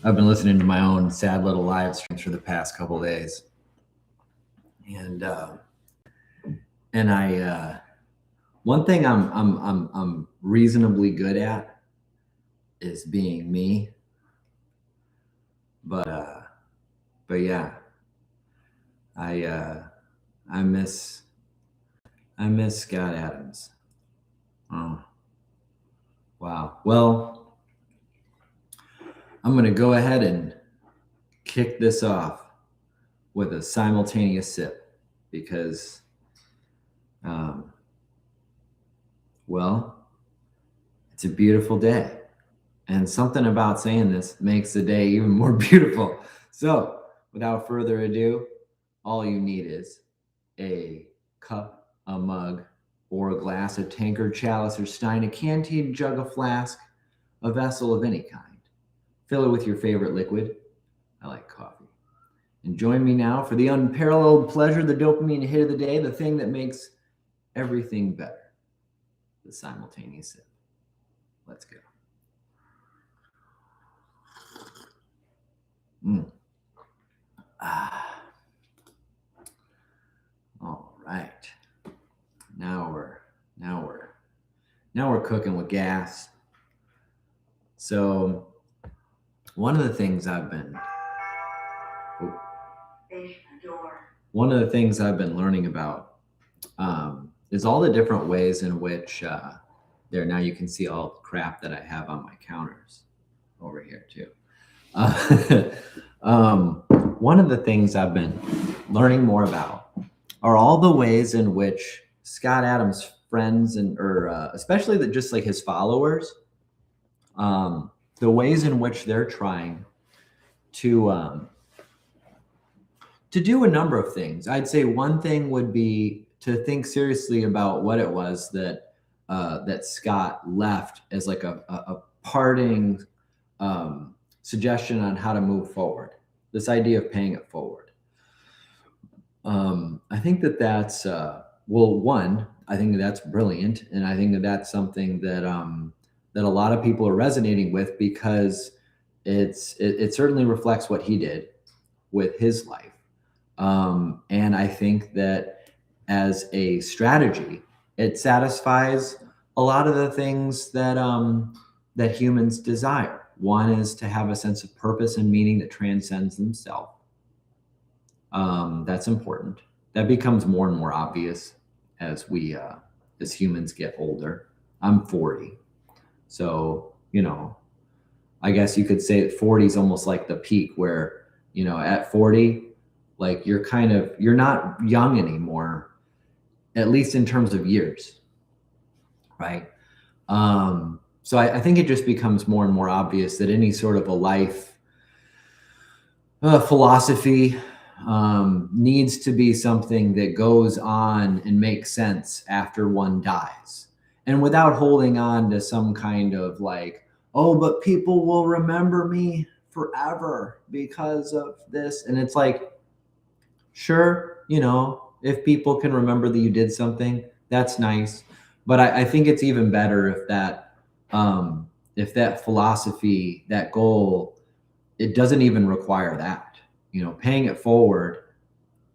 I've been listening to my own sad little live streams for the past couple of days, and one thing I'm reasonably good at is being me, but yeah, I I miss Scott Adams. Oh, wow. Well, I'm gonna go ahead and kick this off with a simultaneous sip because, um, well, it's a beautiful day. And something about saying this makes the day even more beautiful. So, without further ado, all you need is a cup, a mug, or a glass, a tankard, chalice, or stein, a canteen, jug, a flask, a vessel of any kind. Fill it with your favorite liquid. I like coffee. And join me now for the unparalleled pleasure, the dopamine hit of the day, the thing that makes everything better, the simultaneous sip. Let's go. All right. Now we're cooking with gas. So one of the things I've been learning about is all the different ways in which there. Now you can see all the crap that I have on my counters over here too. One of the things I've been learning more about are all the ways in which Scott Adams' friends or especially just like his followers, the ways in which they're trying to do a number of things. I'd say one thing would be to think seriously about what it was that Scott left as like a parting suggestion on how to move forward. This idea of paying it forward. I think that's one. I think that's brilliant, and I think that's something that that a lot of people are resonating with because it certainly reflects what he did with his life, and I think that as a strategy, it satisfies a lot of the things that that humans desire. One is to have a sense of purpose and meaning that transcends themselves. That's important. That becomes more and more obvious as we as humans get older. I'm 40, so I guess you could say that 40 is almost like the peak where at 40, like you're not young anymore, at least in terms of years, right? So I think it just becomes more and more obvious that any sort of a life philosophy needs to be something that goes on and makes sense after one dies, and without holding on to some kind of like, oh, but people will remember me forever because of this. And it's like, sure, if people can remember that you did something, that's nice. But I think it's even better if that philosophy, that goal, it doesn't even require that. Paying it forward.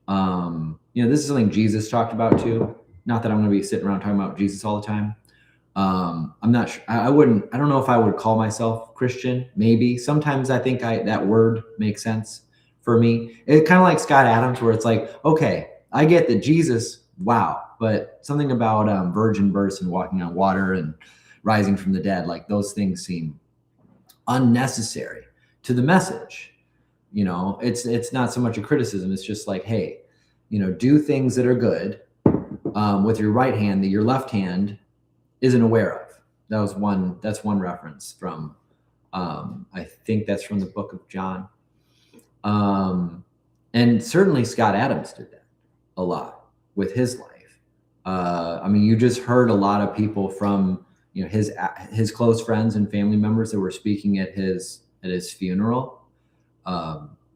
This is something Jesus talked about too. Not that I'm going to be sitting around talking about Jesus all the time. I'm not sure. I don't know if I would call myself Christian. Maybe sometimes I think that word makes sense for me. It's kind of like Scott Adams, where it's like, okay, I get that Jesus, wow, but something about virgin births and walking on water and rising from the dead, like those things seem unnecessary to the message. It's not so much a criticism. It's just like, hey, do things that are good with your right hand that your left hand isn't aware of. That's one reference from I think that's from the book of John. And certainly Scott Adams did that a lot with his life. You just heard a lot of people from his close friends and family members that were speaking at his funeral.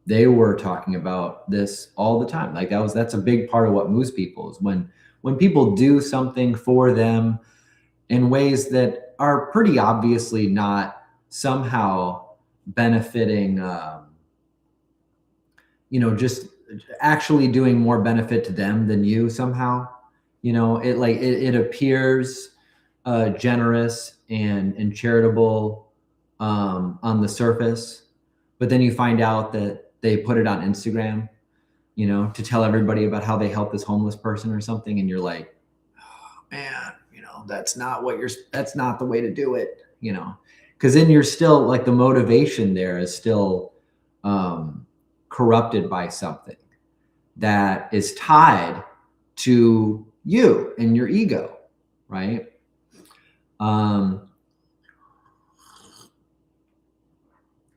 They were talking about this all the time. Like that's a big part of what moves people is when people do something for them in ways that are pretty obviously not somehow benefiting, just actually doing more benefit to them than you somehow. It appears generous and charitable on the surface, but then you find out that they put it on Instagram, to tell everybody about how they helped this homeless person or something, and you're like, oh, man, that's not the way to do it, because then you're still like, the motivation there is still corrupted by something that is tied to you and your ego, right?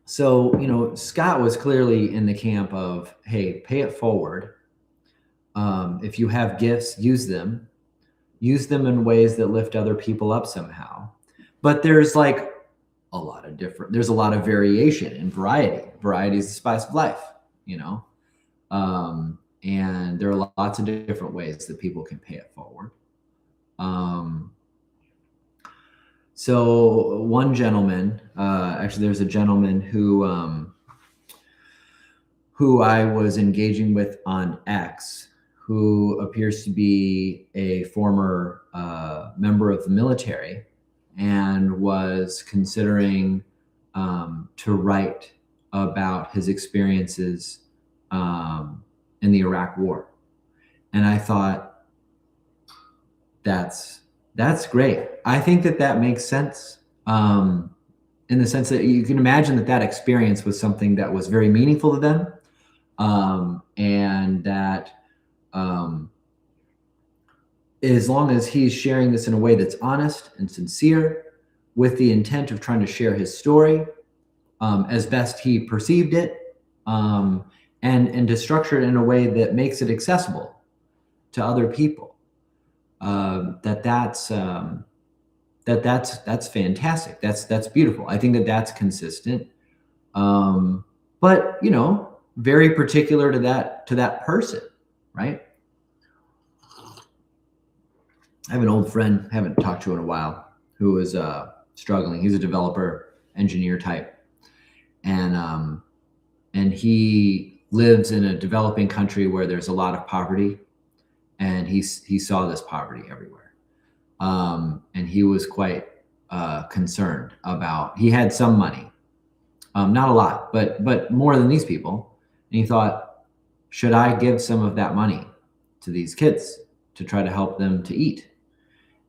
So, Scott was clearly in the camp of, hey, pay it forward. If you have gifts, use them in ways that lift other people up somehow. But there's like there's a lot of variation and variety. Variety is the spice of life, and there are lots of different ways that people can pay it forward. So one gentleman, actually there's a gentleman who I was engaging with on X, who appears to be a former member of the military and was considering to write about his experiences in the Iraq War. And I thought, that's great. I think that makes sense, in the sense that you can imagine that experience was something that was very meaningful to them, and that as long as he's sharing this in a way that's honest and sincere, with the intent of trying to share his story as best he perceived it, and to structure it in a way that makes it accessible to other people, that's fantastic. That's beautiful. I think that's consistent, but very particular to that person, right? I have an old friend, haven't talked to in a while, who is struggling. He's a developer, engineer type, and he lives in a developing country where there's a lot of poverty, and he saw this poverty everywhere, and he was quite concerned about. He had some money, not a lot, but more than these people, and he thought, should I give some of that money to these kids to try to help them to eat?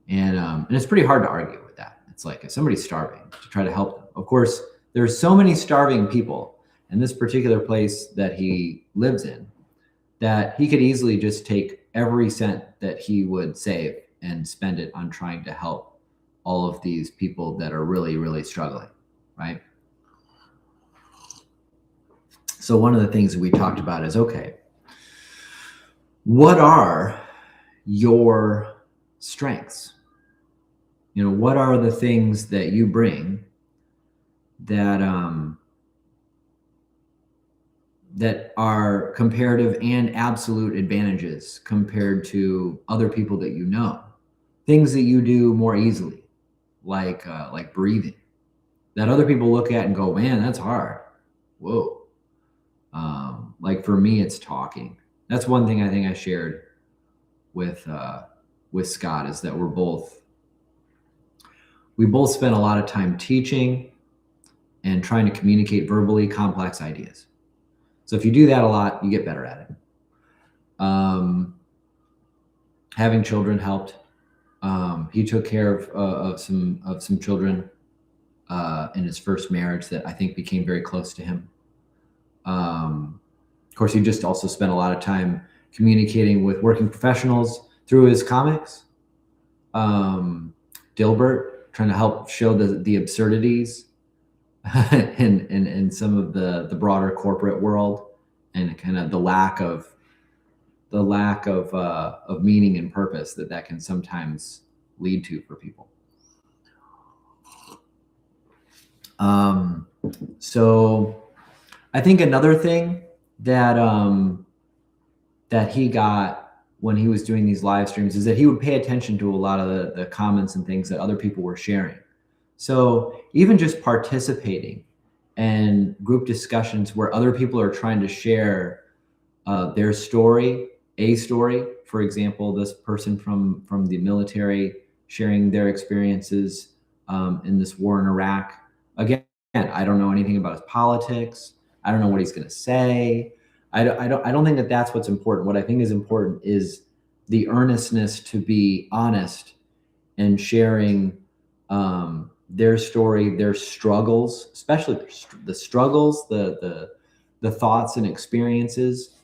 And it's pretty hard to argue with that. It's like, if somebody's starving, to try to help them. Of course, there's so many starving people in this particular place that he lives in that he could easily just take every cent that he would save and spend it on trying to help all of these people that are really, really struggling, right? So one of the things that we talked about is, okay, what are your strengths? What are the things that you bring that that are comparative and absolute advantages compared to other people that you know? Things that you do more easily, like breathing, that other people look at and go, man, that's hard. Whoa. Like for me, it's talking. That's one thing I think I shared with Scott, is that we both spend a lot of time teaching and trying to communicate verbally complex ideas. So if you do that a lot, you get better at it. Having children helped. He took care of some children in his first marriage that I think became very close to him. Of course, he just also spent a lot of time communicating with working professionals through his comics. Dilbert, trying to help show the absurdities in some of the broader corporate world, and kind of the lack of meaning and purpose that can sometimes lead to for people. So I think another thing that he got when he was doing these live streams is that he would pay attention to a lot of the comments and things that other people were sharing. So even just participating and group discussions where other people are trying to share their story, a story. For example, this person from the military sharing their experiences in this war in Iraq. Again, I don't know anything about his politics. I don't know what he's going to say. I don't think that that's what's important. What I think is important is the earnestness to be honest and sharing their story, their struggles, especially the struggles, the thoughts and experiences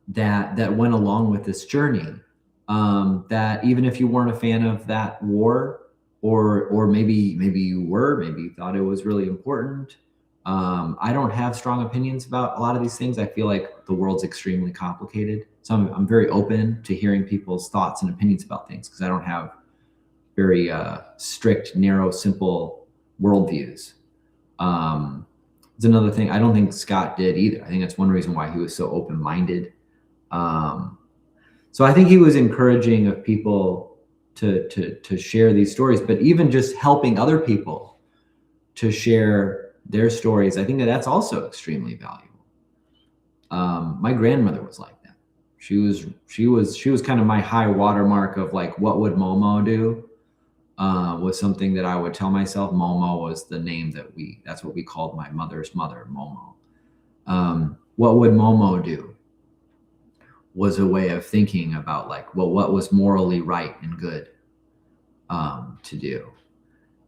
that went along with this journey. That even if you weren't a fan of that war, or maybe you were, maybe you thought it was really important. I don't have strong opinions about a lot of these things. I feel like the world's extremely complicated. So I'm very open to hearing people's thoughts and opinions about things because I don't have very strict, narrow, simple worldviews. It's another thing I don't think Scott did either. I think that's one reason why he was so open-minded. So I think he was encouraging of people to share these stories, but even just helping other people to share their stories, I think that's also extremely valuable. My grandmother was like that. She was kind of my high watermark of like, what would Momo do? Was something that I would tell myself. Momo was the name that's what we called my mother's mother, Momo. What would Momo do? Was a way of thinking about like, well, what was morally right and good to do.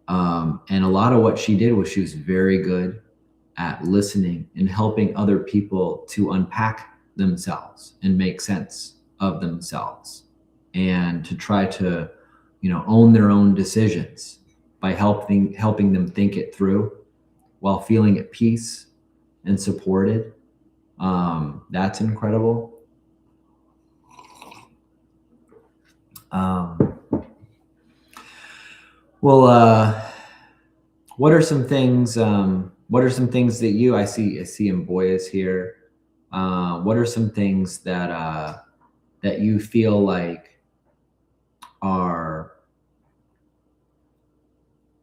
And a lot of what she did was she was very good at listening and helping other people to unpack themselves and make sense of themselves and to try to, own their own decisions by helping them think it through while feeling at peace and supported. That's incredible. What are some things? What are some things that I see Mboya is here. What are some things that you feel like are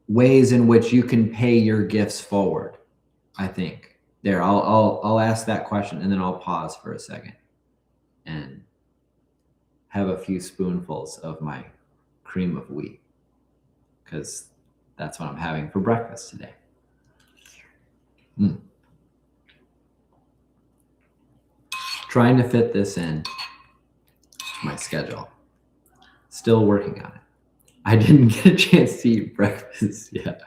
ways in which you can pay your gifts forward? I think there. I'll ask that question and then I'll pause for a second and have a few spoonfuls of my cream of wheat because that's what I'm having for breakfast today. Trying to fit this in my schedule. Still working on it. I didn't get a chance to eat breakfast yet.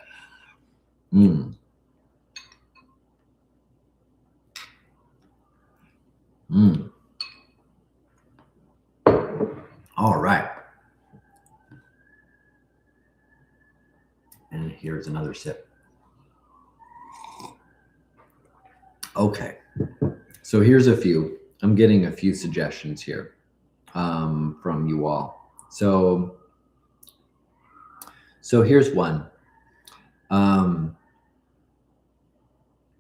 All right. And here's another sip. Okay. So here's a few. I'm getting a few suggestions here from you all. So here's one.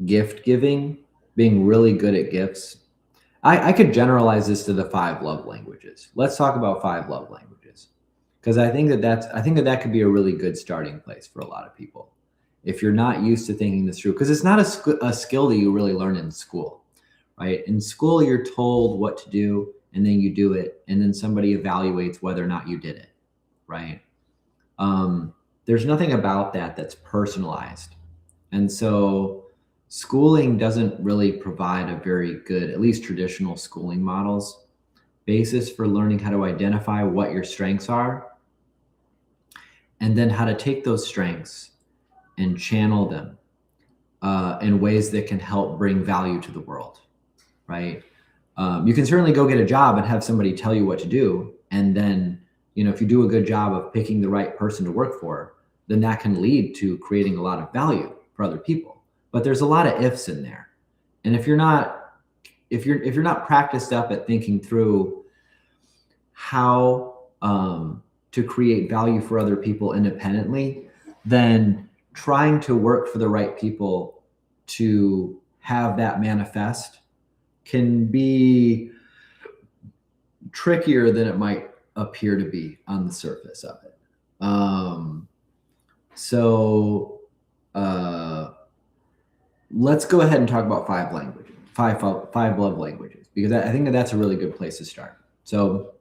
Gift giving, being really good at gifts. I could generalize this to the 5 love languages. Let's talk about 5 love languages because I think that could be a really good starting place for a lot of people. If you're not used to thinking this through, because it's not a skill that you really learn in school, right? In school, you're told what to do and then you do it. And then somebody evaluates whether or not you did it, right? There's nothing about that that's personalized. And so schooling doesn't really provide a very good, at least traditional schooling models, basis for learning how to identify what your strengths are and then how to take those strengths and channel them in ways that can help bring value to the world, right? You can certainly go get a job and have somebody tell you what to do. And then, if you do a good job of picking the right person to work for, then that can lead to creating a lot of value for other people. But there's a lot of ifs in there. And if you're not practiced up at thinking through how to create value for other people independently, then trying to work for the right people to have that manifest can be trickier than it might appear to be on the surface of it. So let's go ahead and talk about 5 languages, five love languages, because I think that's a really good place to start. So,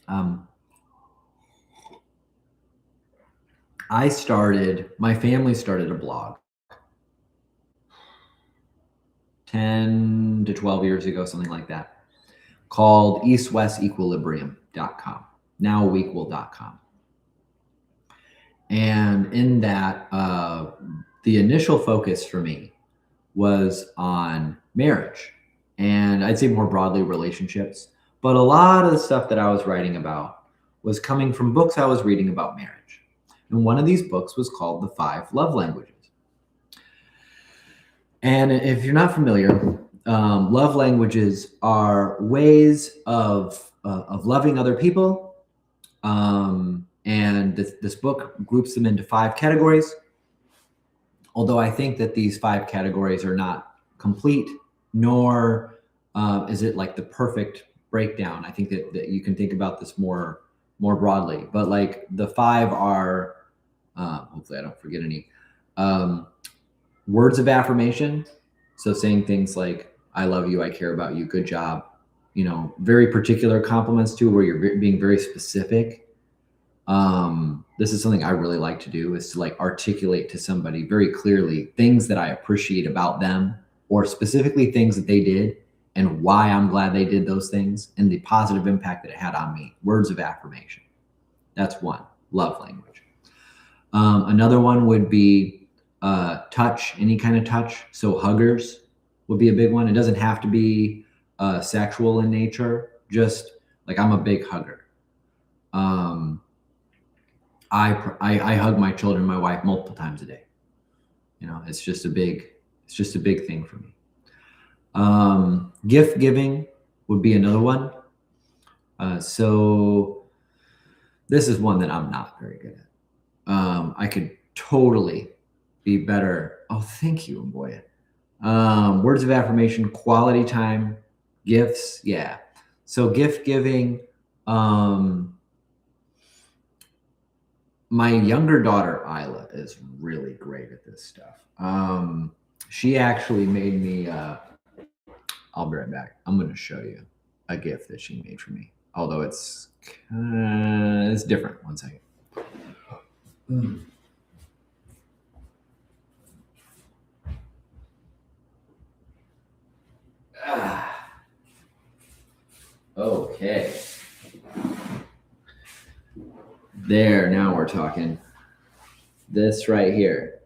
my family started a blog 10 to 12 years ago, something like that, called eastwestequilibrium.com, nowequal.com. And in that, the initial focus for me was on marriage, and I'd say more broadly relationships. But a lot of the stuff that I was writing about was coming from books I was reading about marriage. And one of these books was called The 5 Love Languages. And if you're not familiar, love languages are ways of loving other people. And this book groups them into 5 categories. Although I think that these 5 categories are not complete, nor is it like the perfect breakdown. I think that you can think about this more broadly. But like the 5 are, hopefully I don't forget any, words of affirmation. So saying things like, I love you, I care about you, good job. You know, very particular compliments too, where you're being very specific. This is something I really like to do, is to like articulate to somebody very clearly things that I appreciate about them, or specifically things that they did and why I'm glad they did those things and the positive impact that it had on me. Words of affirmation. That's one love language. Another one would be touch, any kind of touch. So huggers would be a big one. It doesn't have to be sexual in nature. Just like, I'm a big hugger. I hug my children, my wife, multiple times a day. You know, it's just a big thing for me. Gift giving would be another one. So this is one that I'm not very good at. I could totally be better. Oh, thank you, boy. Words of affirmation, quality time, gifts. Yeah. So gift giving, my younger daughter, Isla, is really great at this stuff. She actually made me, I'll be right back. I'm going to show you a gift that she made for me. Although it's different. One second. Okay. There, now we're talking. This right here.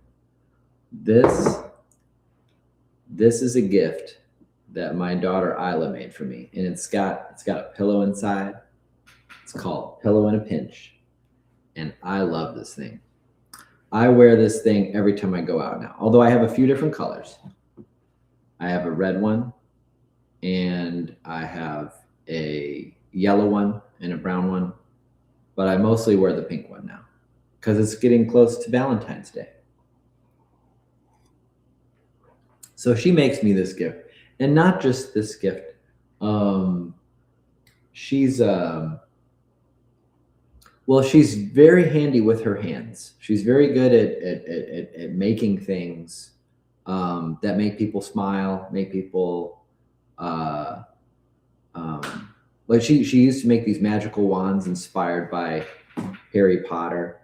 This is a gift that my daughter Isla made for me, and it's got a pillow inside. It's called Pillow in a Pinch, and I love this thing. I wear this thing every time I go out now. Although I have a few different colors. I have a red one, and I have a yellow one and a brown one, but I mostly wear the pink one now because it's getting close to Valentine's Day. So she makes me this gift, and not just this gift. She's very handy with her hands. She's very good at making things that make people smile, make people like she used to make these magical wands inspired by Harry Potter.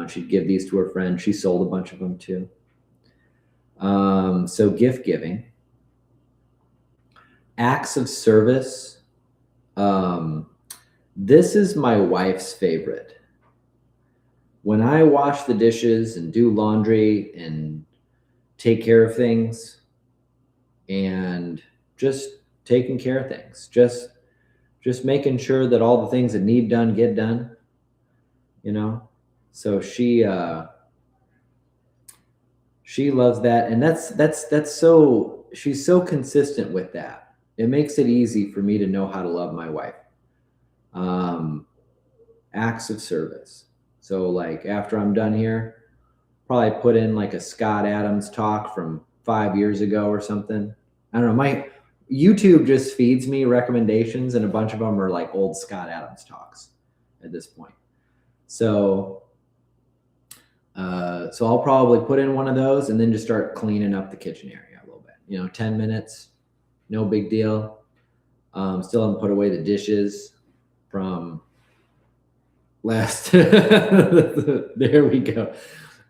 She'd give these to her friends. She sold a bunch of them too. So gift giving, acts of service. This is my wife's favorite. When I wash the dishes and do laundry and take care of things and just taking care of things, just making sure that all the things that need done get done, you know? So she loves that. And that's so, she's so consistent with that. It makes it easy for me to know how to love my wife. Acts of service. So like after I'm done here, probably put in like a Scott Adams talk from 5 years ago or something. I don't know. My YouTube just feeds me recommendations, and a bunch of them are like old Scott Adams talks at this point. So So I'll probably put in one of those and then just start cleaning up the kitchen area a little bit. 10 minutes, no big deal. Still haven't put away the dishes from last. There we go.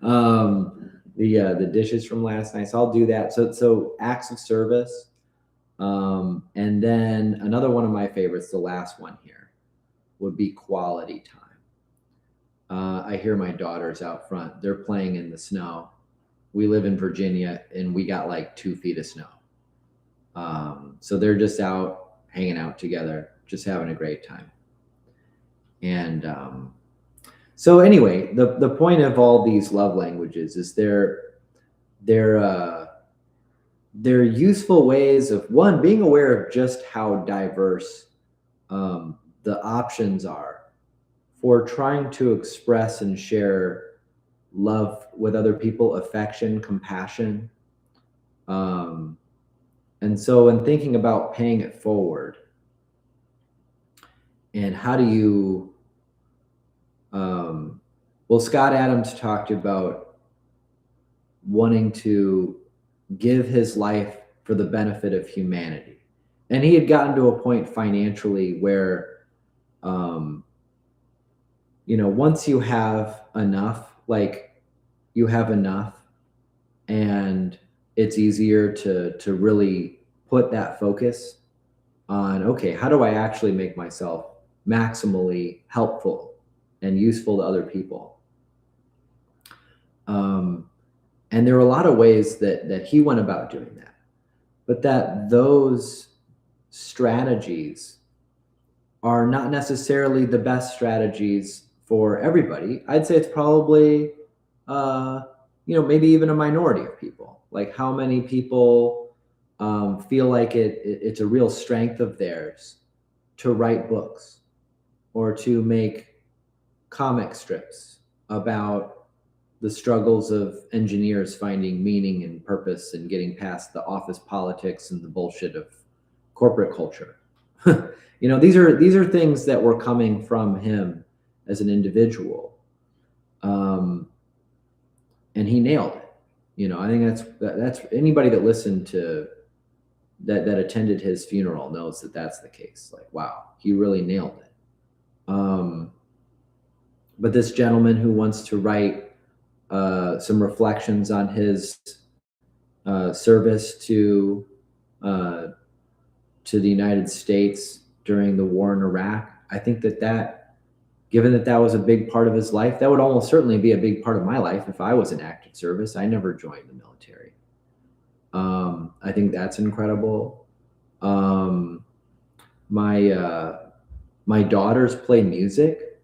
The dishes from last night. So I'll do that. So acts of service. And then another one of my favorites, the last one here, would be quality time. I hear my daughters out front. They're playing in the snow. We live in Virginia and we got like 2 feet of snow. So they're just out hanging out together, just having a great time. And so anyway, the point of all these love languages is they're useful ways of, one, being aware of just how diverse the options are for trying to express and share love with other people, affection, compassion. And so in thinking about paying it forward, and how do you, well, Scott Adams talked about wanting to give his life for the benefit of humanity. And he had gotten to a point financially where, once you have enough, like you have enough, and it's easier to really put that focus on, okay, how do I actually make myself maximally helpful and useful to other people? And there are a lot of ways that he went about doing that, but that those strategies are not necessarily the best strategies for everybody. I'd say it's probably, maybe even a minority of people. Like, how many people feel like it's a real strength of theirs to write books or to make comic strips about the struggles of engineers finding meaning and purpose and getting past the office politics and the bullshit of corporate culture. These are things that were coming from him as an individual. And he nailed it. I think that's anybody that listened to that attended his funeral knows that that's the case. Like, wow, he really nailed it. But this gentleman who wants to write some reflections on his service to the United States during the war in Iraq, I think that given that was a big part of his life, that would almost certainly be a big part of my life if I was in active service. I never joined the military. I think that's incredible. My daughters play music.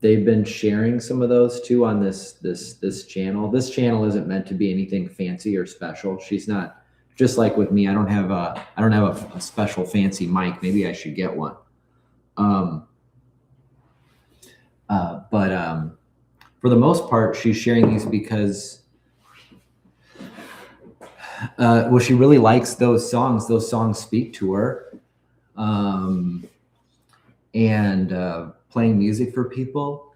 They've been sharing some of those too on this channel. This channel isn't meant to be anything fancy or special. She's not, just like with me. I don't have a special fancy mic. Maybe I should get one. But for the most part, she's sharing these because, she really likes those songs. Those songs speak to her. And playing music for people.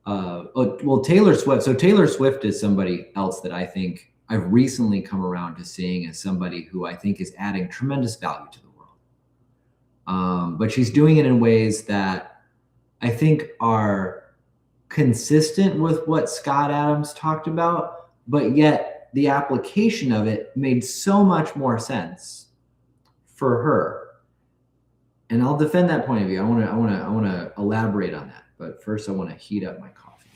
Taylor Swift. So Taylor Swift is somebody else that I think I've recently come around to seeing as somebody who I think is adding tremendous value to the world. But she's doing it in ways that I think are consistent with what Scott Adams talked about, but yet the application of it made so much more sense for her. And I'll defend that point of view. I want to elaborate on that. But first, I want to heat up my coffee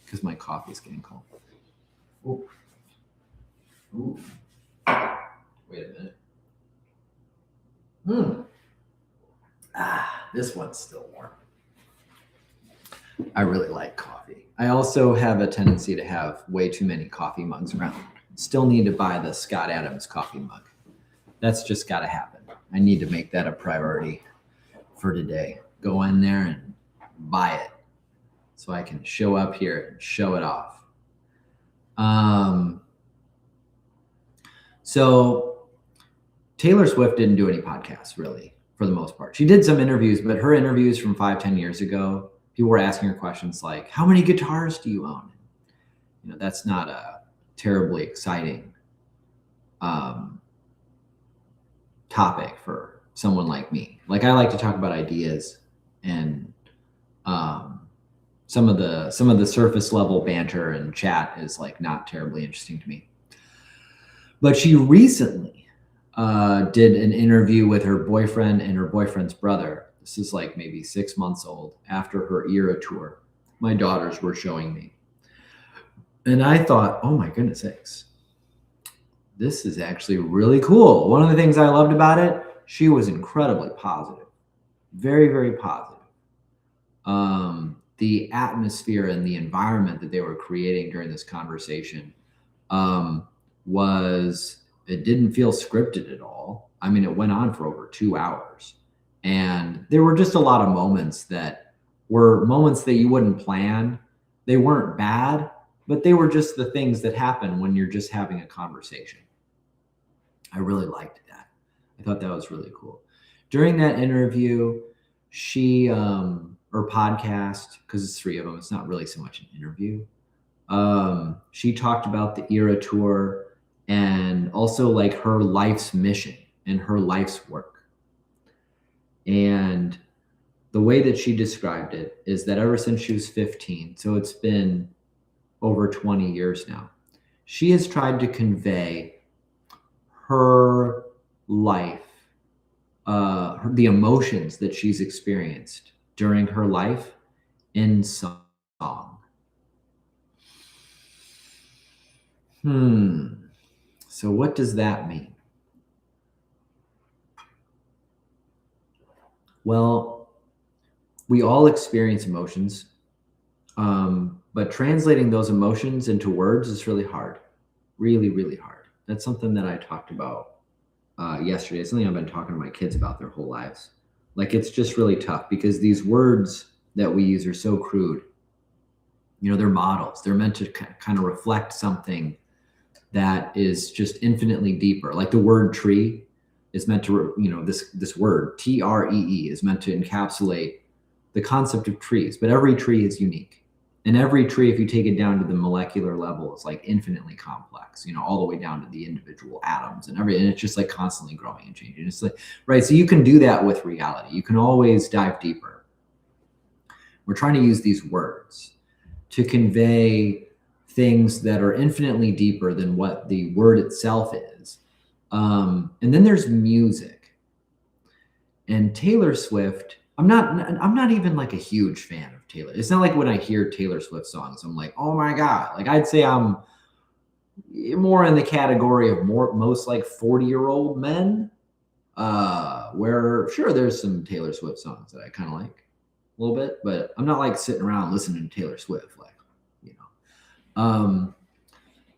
because my coffee is getting cold. Ooh. Ooh. Wait a minute. This one's still warm. I really like coffee. I also have a tendency to have way too many coffee mugs around. Still need to buy the Scott Adams coffee mug. That's just got to happen. I need to make that a priority for today. Go in there and buy it so I can show up here and show it off. So Taylor Swift didn't do any podcasts really, for the most part. She did some interviews, but her interviews from 5-10 years ago people were asking her questions like, how many guitars do you own? You know, that's not a terribly exciting topic for someone like me. Like, I like to talk about ideas, and some of the surface level banter and chat is like not terribly interesting to me. But she recently did an interview with her boyfriend and her boyfriend's brother. This is like maybe 6 months old, after her era tour. My daughters were showing me. And I thought, oh my goodness sakes, this is actually really cool. One of the things I loved about it, she was incredibly positive, very, very positive. The atmosphere and the environment that they were creating during this conversation it didn't feel scripted at all. I mean, it went on for over 2 hours. And there were just a lot of moments that were moments that you wouldn't plan. They weren't bad, but they were just the things that happen when you're just having a conversation. I really liked that. I thought that was really cool. During that interview, she, or podcast, because it's 3 of them, it's not really so much an interview. She talked about the era tour and also like her life's mission and her life's work. And the way that she described it is that ever since she was 15, so it's been over 20 years now, she has tried to convey her life, the emotions that she's experienced during her life in song. So what does that mean? Well, we all experience emotions, but translating those emotions into words is really hard, really, really hard. That's something that I talked about yesterday. It's something I've been talking to my kids about their whole lives. Like, it's just really tough because these words that we use are so crude. You know, they're models. They're meant to kind of reflect something that is just infinitely deeper. Like the word tree is meant to, you know, this word TREE is meant to encapsulate the concept of trees, but every tree is unique. And every tree, if you take it down to the molecular level, is like infinitely complex, you know, all the way down to the individual atoms and everything. And it's just like constantly growing and changing. It's like, right. So you can do that with reality. You can always dive deeper. We're trying to use these words to convey things that are infinitely deeper than what the word itself is. And then there's music. And Taylor Swift, I'm not even like a huge fan of Taylor. It's not like when I hear Taylor Swift songs, I'm like, oh my God. Like, I'd say I'm more in the category of most like 40-year-old men, where sure, there's some Taylor Swift songs that I kind of like a little bit, but I'm not like sitting around listening to Taylor Swift, like, you know.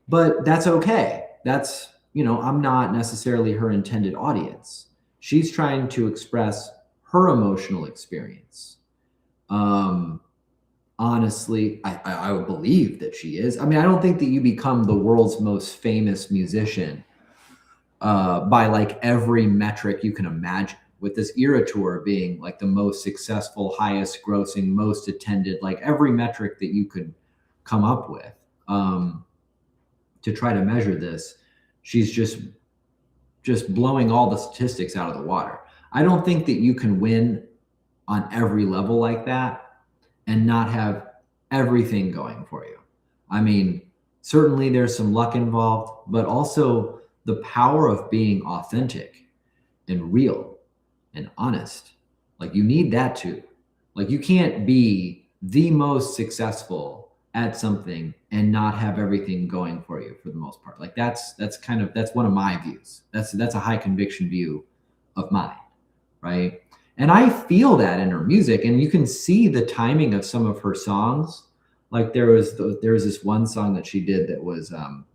But that's okay. That's, you know, I'm not necessarily her intended audience. She's trying to express her emotional experience. Honestly, I would believe that she is. I mean, I don't think that you become the world's most famous musician by like every metric you can imagine, with this era tour being like the most successful, highest grossing, most attended, like every metric that you could come up with to try to measure this. She's just blowing all the statistics out of the water. I don't think that you can win on every level like that and not have everything going for you. I mean, certainly there's some luck involved, but also the power of being authentic and real and honest. Like, you need that too. Like, you can't be the most successful at something and not have everything going for you for the most part. Like, that's one of my views. That's a high conviction view of mine, right? And I feel that in her music, and you can see the timing of some of her songs. Like, there was this one song that she did that was I'm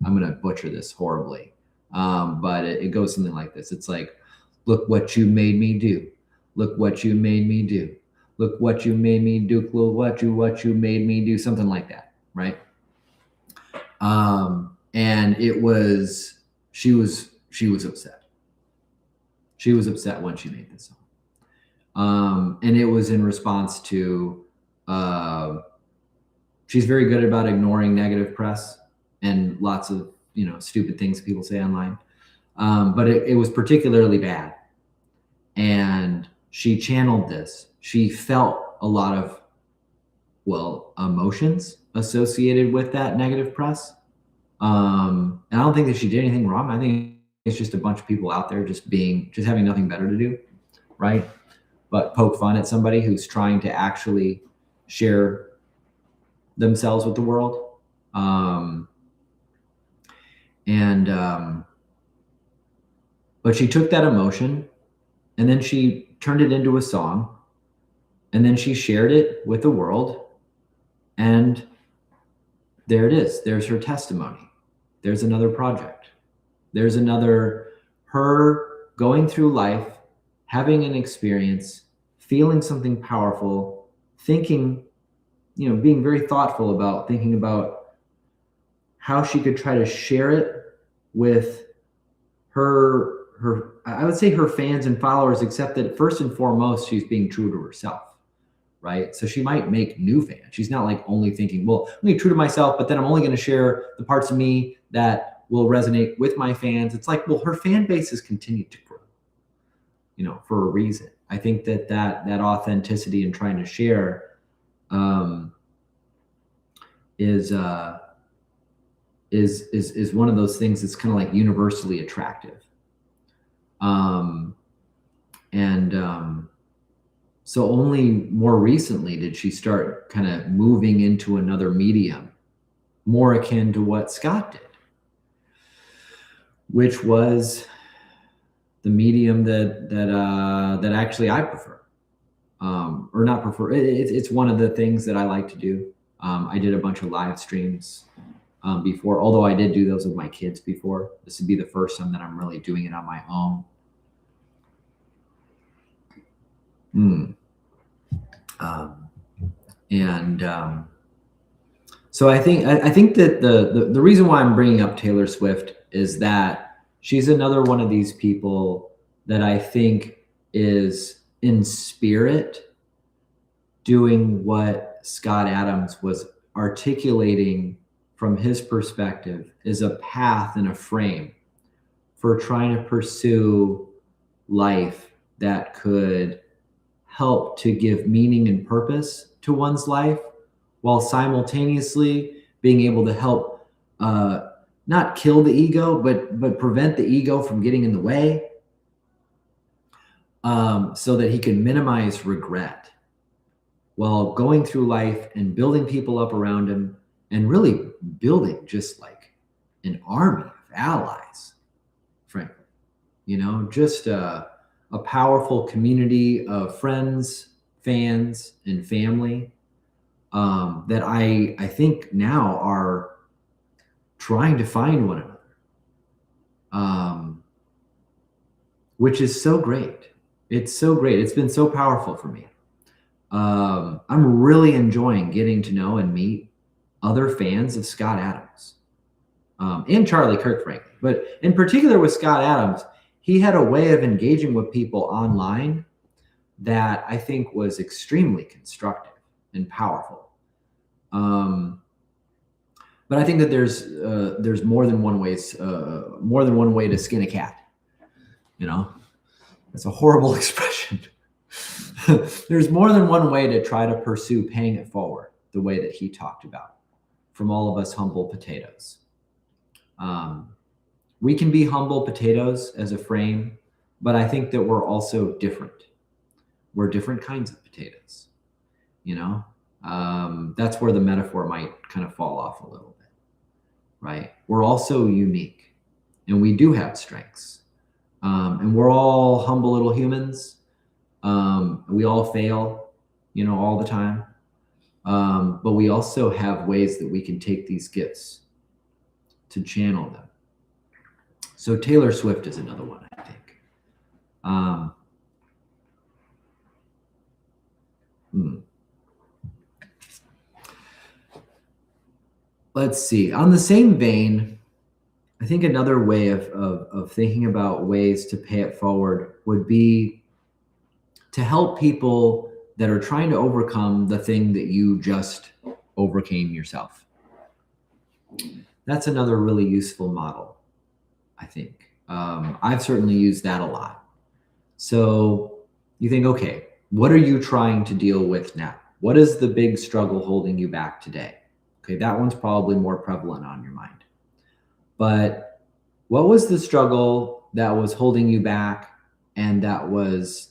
gonna butcher this horribly, but it goes something like this. It's like, look what you made me do, look what you made me do, look what you made me do, look what you made me do, something like that, right? And she was upset. She was upset when she made this song. And it was in response to She's very good about ignoring negative press and lots of, stupid things people say online. But it was particularly bad. And she channeled this. She felt a lot of, emotions associated with that negative press. And I don't think that she did anything wrong. I think it's just a bunch of people out there just having nothing better to do, right? But poke fun at somebody who's trying to actually share themselves with the world. But she took that emotion and then she turned it into a song, and then she shared it with the world, and there it is. There's her testimony. There's another project. There's her going through life, having an experience, feeling something powerful, thinking, being very thoughtful about thinking about how she could try to share it with her, I would say her fans and followers, except that first and foremost, she's being true to herself, right? So she might make new fans. She's not like only thinking, well, I'm being true to myself, but then I'm only going to share the parts of me that will resonate with my fans. It's like, well, her fan base has continued to grow, for a reason. I think that authenticity and trying to share is one of those things that's kind of like universally attractive. So only more recently did she start kind of moving into another medium more akin to what Scott did, which was the medium that actually I prefer, or not prefer. It's one of the things that I like to do. I did a bunch of live streams before, although I did do those with my kids before. This would be the first time that I'm really doing it on my own. So I think that the reason why I'm bringing up Taylor Swift is that she's another one of these people that I think is in spirit doing what Scott Adams was articulating from his perspective is a path and a frame for trying to pursue life that could help to give meaning and purpose to one's life, while simultaneously being able to help not kill the ego, but prevent the ego from getting in the way, so that he can minimize regret while going through life and building people up around him and really building just like an army of allies, frankly. Just a powerful community of friends, fans, and family that I think now are trying to find one another, which is so great. It's so great. It's been so powerful for me. I'm really enjoying getting to know and meet other fans of Scott Adams and Charlie Kirk, frankly. But in particular with Scott Adams, he had a way of engaging with people online that I think was extremely constructive and powerful. But I think that there's more than one way to skin a cat. That's a horrible expression. There's more than one way to try to pursue paying it forward the way that he talked about from all of us humble potatoes. We can be humble potatoes as a frame, but I think that we're also different. We're different kinds of potatoes, that's where the metaphor might kind of fall off a little bit, right? We're also unique and we do have strengths. And we're all humble little humans. We all fail, all the time. But we also have ways that we can take these gifts to channel them. So Taylor Swift is another one, I think. Let's see. On the same vein, I think another way of thinking about ways to pay it forward would be to help people that are trying to overcome the thing that you just overcame yourself. That's another really useful model, I think. I've certainly used that a lot. So you think, okay, what are you trying to deal with now? What is the big struggle holding you back today? Okay, that one's probably more prevalent on your mind. But what was the struggle that was holding you back and that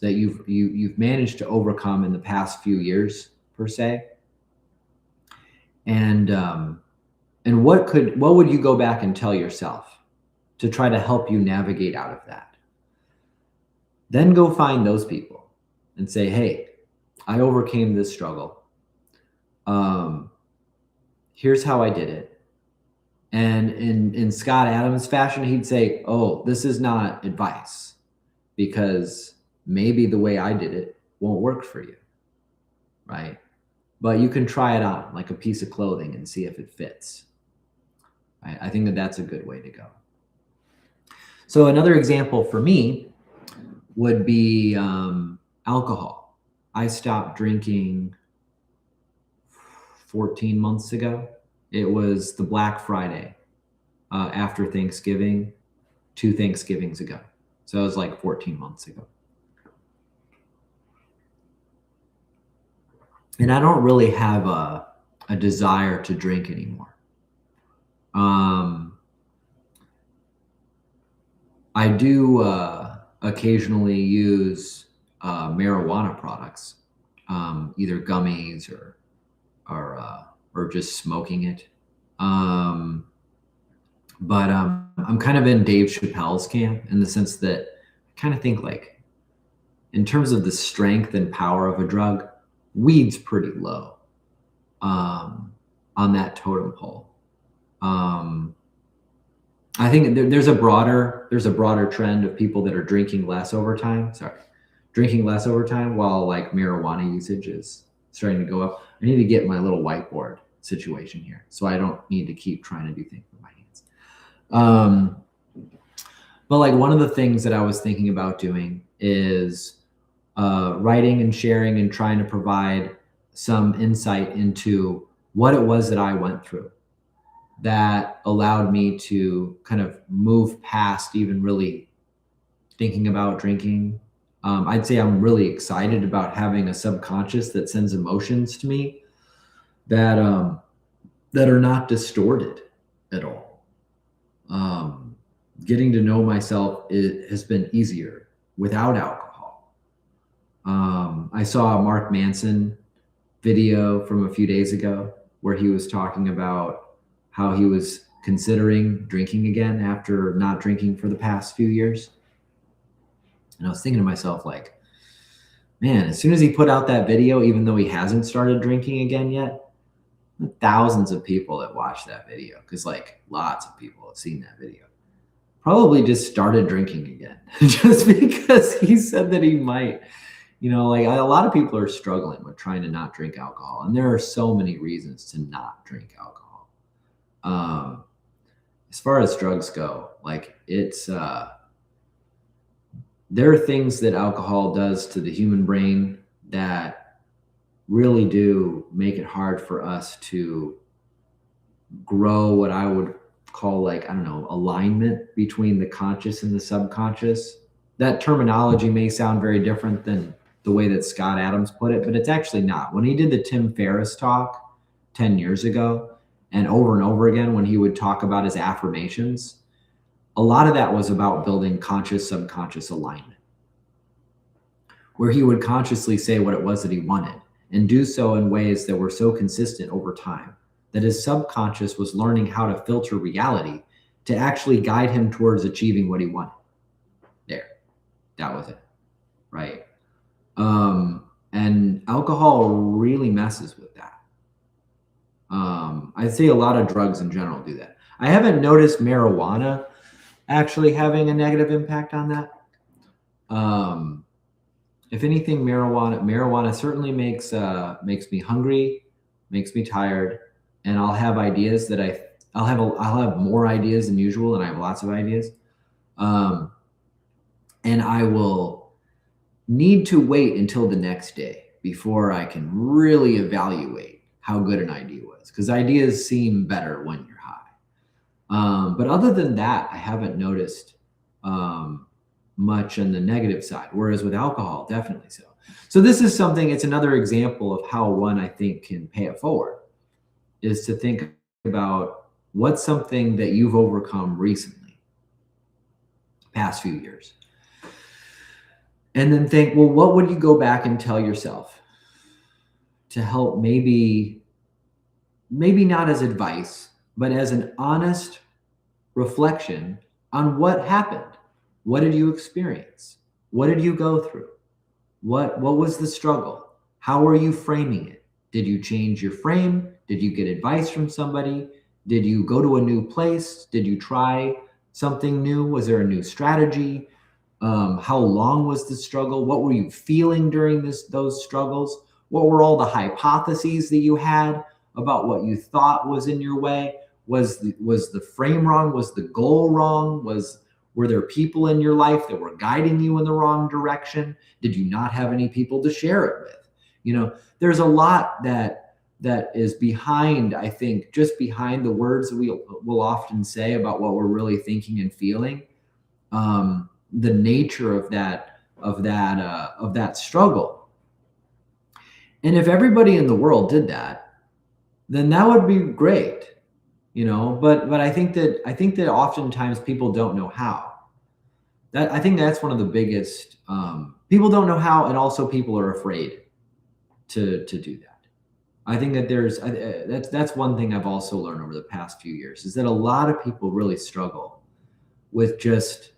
you've managed to overcome in the past few years, per se? And what would you go back and tell yourself to try to help you navigate out of that? Then go find those people and say, hey, I overcame this struggle. Here's how I did it. And in Scott Adams fashion, he'd say, oh, this is not advice, because maybe the way I did it won't work for you, right? But you can try it on like a piece of clothing and see if it fits. Right? I think that that's a good way to go. So another example for me would be alcohol. I stopped drinking 14 months ago. It was the Black Friday after Thanksgiving, 2 Thanksgivings ago. So it was like 14 months ago. And I don't really have a desire to drink anymore. I do occasionally use marijuana products, either gummies or just smoking it. But I'm kind of in Dave Chappelle's camp in the sense that I kind of think like, in terms of the strength and power of a drug, weed's pretty low on that totem pole. I think there's a broader trend of people that are drinking less over time, while like marijuana usage is starting to go up. I need to get my little whiteboard situation here, so I don't need to keep trying to do things with my hands. But like one of the things that I was thinking about doing is writing and sharing and trying to provide some insight into what it was that I went through that allowed me to kind of move past even really thinking about drinking. I'd say I'm really excited about having a subconscious that sends emotions to me that are not distorted at all. Getting to know myself has been easier without alcohol. I saw a Mark Manson video from a few days ago where he was talking about how he was considering drinking again after not drinking for the past few years. And I was thinking to myself, like, man, as soon as he put out that video, even though he hasn't started drinking again yet, thousands of people that watched that video, because like lots of people have seen that video, probably just started drinking again just because he said that he might. Like a lot of people are struggling with trying to not drink alcohol, and there are so many reasons to not drink alcohol. As far as drugs go, like it's there are things that alcohol does to the human brain that really do make it hard for us to grow what I would call, like, I don't know, alignment between the conscious and the subconscious. That terminology may sound very different than the way that Scott Adams put it, but it's actually not. When he did the Tim Ferriss talk 10 years ago, and over again, when he would talk about his affirmations, a lot of that was about building conscious, subconscious alignment, where he would consciously say what it was that he wanted and do so in ways that were so consistent over time that his subconscious was learning how to filter reality to actually guide him towards achieving what he wanted. There, that was it, right? And alcohol really messes with that. I'd say a lot of drugs in general do that. I haven't noticed marijuana actually having a negative impact on that. If anything, marijuana certainly makes me hungry, makes me tired, and I'll have ideas that I'll have more ideas than usual, and I have lots of ideas. And I will need to wait until the next day before I can really evaluate how good an idea was, because ideas seem better when you're high. But other than that, I haven't noticed much on the negative side, whereas with alcohol, definitely so. So this is something, it's another example of how one, I think, can pay it forward, is to think about what's something that you've overcome recently, past few years. And then think, well, what would you go back and tell yourself to help, maybe not as advice, but as an honest reflection on what happened. What did you experience? What did you go through? What was the struggle? How are you framing it? Did you change your frame? Did you get advice from somebody? Did you go to a new place? Did you try something new? Was there a new strategy? How long was the struggle? What were you feeling during those struggles? What were all the hypotheses that you had about what you thought was in your way? Was the frame wrong? Was the goal wrong? Were there people in your life that were guiding you in the wrong direction? Did you not have any people to share it with? There's a lot that is behind, I think, just behind the words that we will often say about what we're really thinking and feeling. The nature of that struggle. And if everybody in the world did that, then that would be great. But I think that oftentimes people don't know how. I think that's one of the biggest. People don't know how, and also people are afraid to do that. I think that that's one thing I've also learned over the past few years, is that a lot of people really struggle with just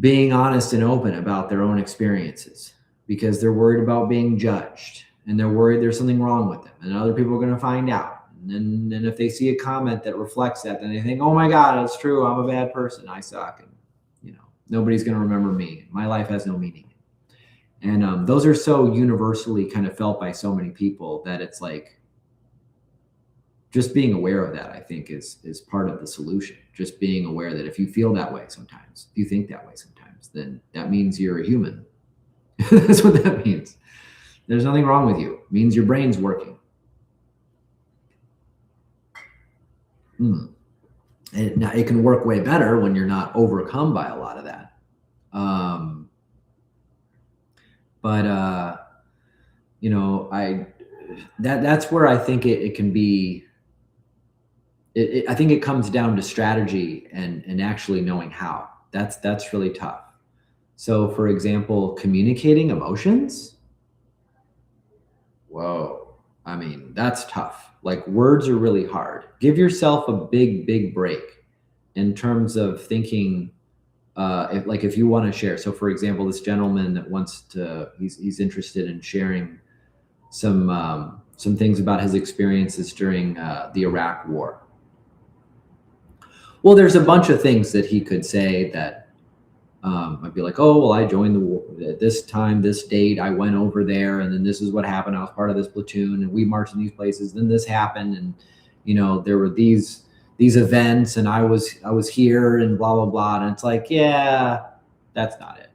being honest and open about their own experiences, because they're worried about being judged, and they're worried there's something wrong with them, and other people are going to find out. And then if they see a comment that reflects that, then they think, oh my God, it's true. I'm a bad person. I suck. And, nobody's going to remember me. My life has no meaning. And those are so universally kind of felt by so many people that it's like, just being aware of that, I think, is part of the solution. Just being aware that if you feel that way sometimes, if you think that way sometimes, then that means you're a human. That's what that means. There's nothing wrong with you. It means your brain's working. It can work way better when you're not overcome by a lot of that. That's where I think it can be. I think it comes down to strategy and actually knowing how. That's really tough. So, for example, communicating emotions. Whoa, I mean, that's tough. Like, words are really hard. Give yourself a big break in terms of thinking. If you want to share. So, for example, this gentleman that wants to, he's interested in sharing some things about his experiences during the Iraq War. Well, there's a bunch of things that he could say that I'd be like, oh, well, I joined the war at this time, this date, I went over there, and then this is what happened. I was part of this platoon, and we marched in these places. Then this happened, and there were these events, and I was here, and blah blah blah. And it's like, yeah, that's not it.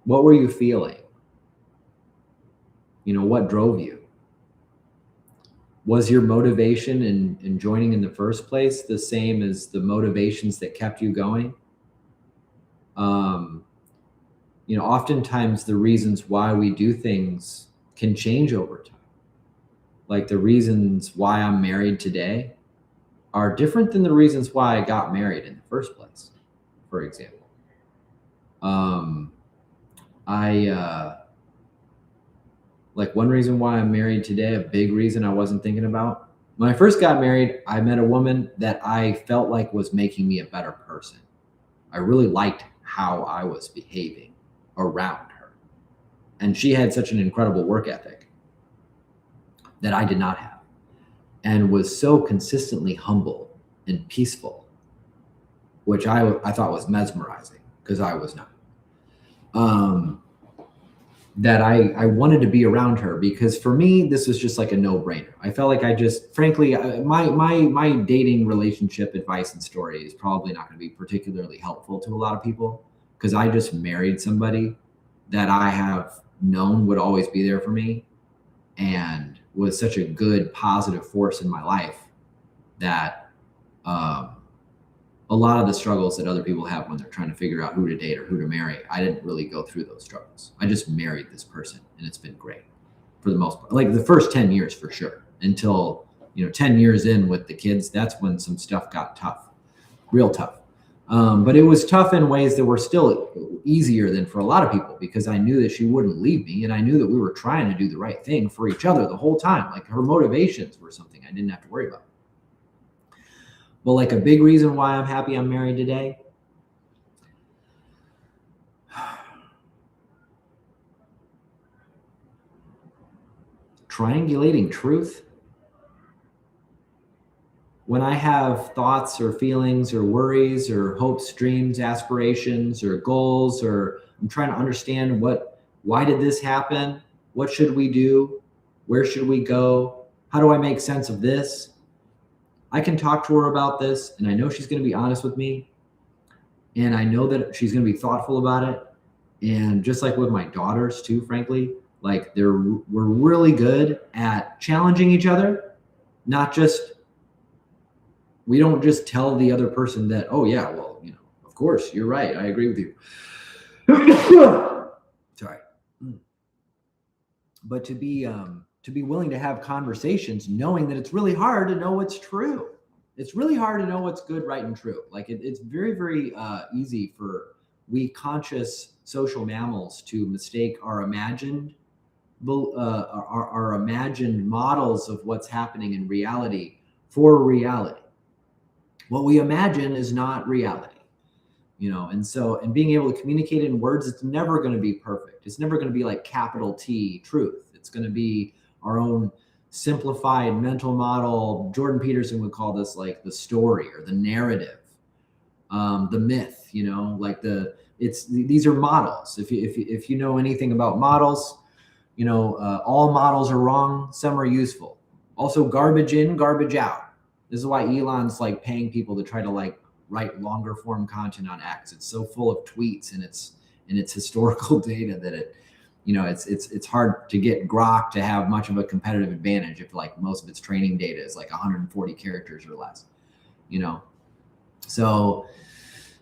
What were you feeling? What drove you? Was your motivation in joining in the first place the same as the motivations that kept you going? Oftentimes the reasons why we do things can change over time. Like, the reasons why I'm married today are different than the reasons why I got married in the first place, for example. Like, one reason why I'm married today, a big reason I wasn't thinking about. When I first got married, I met a woman that I felt like was making me a better person. I really liked how I was behaving around her. And she had such an incredible work ethic that I did not have, and was so consistently humble and peaceful, which I thought was mesmerizing, because I was not. That I wanted to be around her, because for me, this was just like a no-brainer. I felt like frankly, my dating relationship advice and story is probably not going to be particularly helpful to a lot of people, because I just married somebody that I have known would always be there for me and was such a good positive force in my life that a lot of the struggles that other people have when they're trying to figure out who to date or who to marry, I didn't really go through those struggles. I just married this person and it's been great for the most part. Like the first 10 years for sure, until 10 years in with the kids, that's when some stuff got tough, real tough. But it was tough in ways that were still easier than for a lot of people, because I knew that she wouldn't leave me, and I knew that we were trying to do the right thing for each other the whole time. Like her motivations were something I didn't have to worry about. But like a big reason why I'm happy I'm married today, triangulating truth. When I have thoughts or feelings or worries or hopes, dreams, aspirations, or goals, or I'm trying to understand why did this happen? What should we do? Where should we go? How do I make sense of this? I can talk to her about this, and I know she's going to be honest with me. And I know that she's going to be thoughtful about it. And just like with my daughters too, frankly, like we're really good at challenging each other, not just, we don't just tell the other person that, oh yeah, well, of course, you're right, I agree with you. Sorry. But to be willing to have conversations, knowing that it's really hard to know what's true. It's really hard to know what's good, right, and true. Like it's very, very easy for we conscious social mammals to mistake our imagined models of what's happening in reality for reality. What we imagine is not reality, and being able to communicate in words, it's never going to be perfect. It's never going to be like capital T truth. It's going to be our own simplified mental model. Jordan Peterson would call this like the story or the narrative, the myth, these are models. If you know anything about models, all models are wrong. Some are useful. Also, garbage in, garbage out. This is why Elon's like paying people to try to like write longer form content on X. It's so full of tweets and its historical data that it's hard to get Grok to have much of a competitive advantage if like most of its training data is like 140 characters or less. So